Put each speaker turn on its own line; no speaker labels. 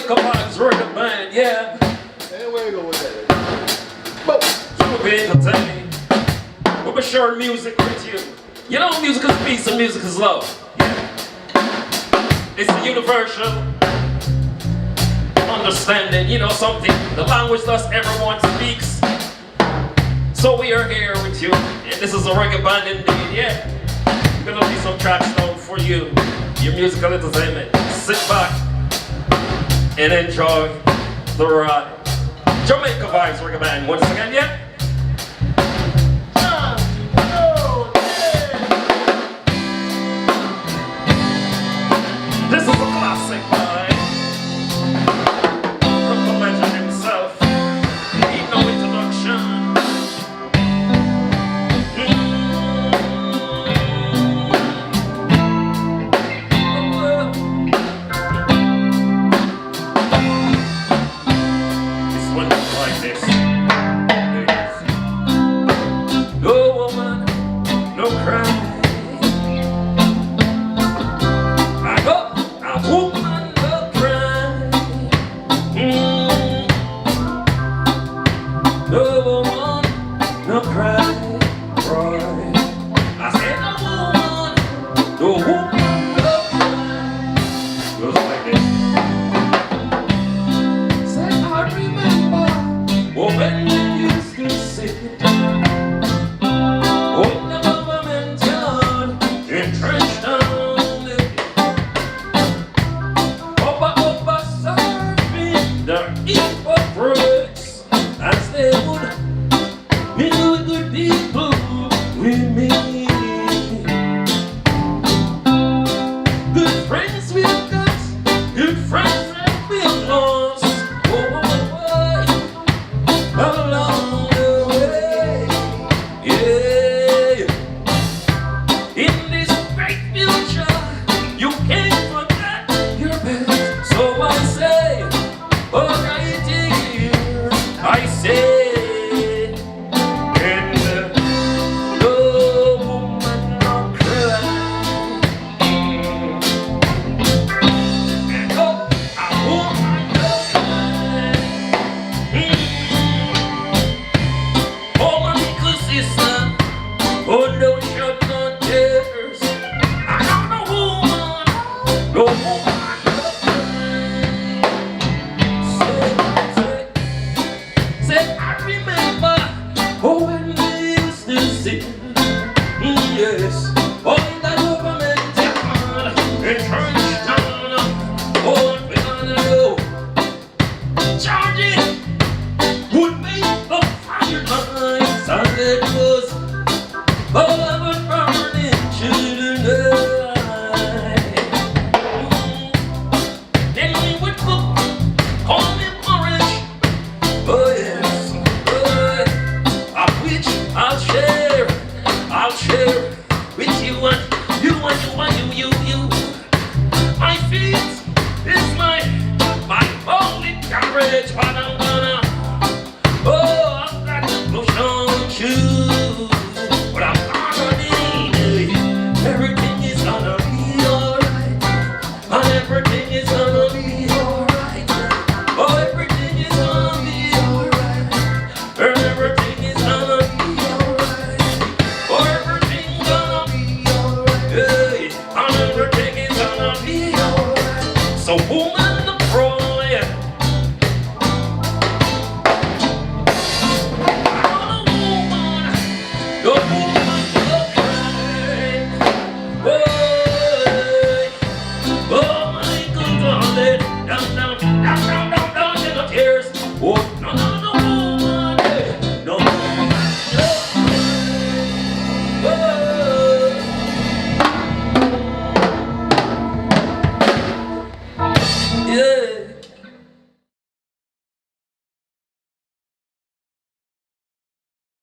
Jamaica Vybz Reggae band, yeah.
Hey, where you go with that?
We'll be entertaining. We'll be sharing music with you. You know, music is peace and music is love. Yeah. It's a universal understanding, you know, something, the language that everyone speaks. So we are here with you, and this is a reggae band indeed, yeah. We're gonna be some tracks down for you, your musical entertainment. Sit back and enjoy the ride. Jamaica Vybz Reggae band, once again, yeah. This is a classic vibe from the legend himself. Need no introduction. This one is like this. No woman, no cry. No woman, no cry, cry. I said no woman, no cry. Goes like this. Say I remember when we used to sit on the government yard in Trenchtown, Upper surfing the hypocrites as they would mingle with good people with me. Good friends we've got, good friends that we've lost. Along the way, yeah. In this great future, you can't forget your past. So I say, alright here, I say. Oh, don't shed no tears. I got no woman, no woman, no say, I remember, oh, when we used to sit, yes, oh, in that government yard, in Trenchtown, oh, we gonna know, Georgie would make the fire nights, and it was all of it burning to the night. Then we would cook, call it porridge. Oh yes, of which I'll share with you and you. My feet is my only carriage, but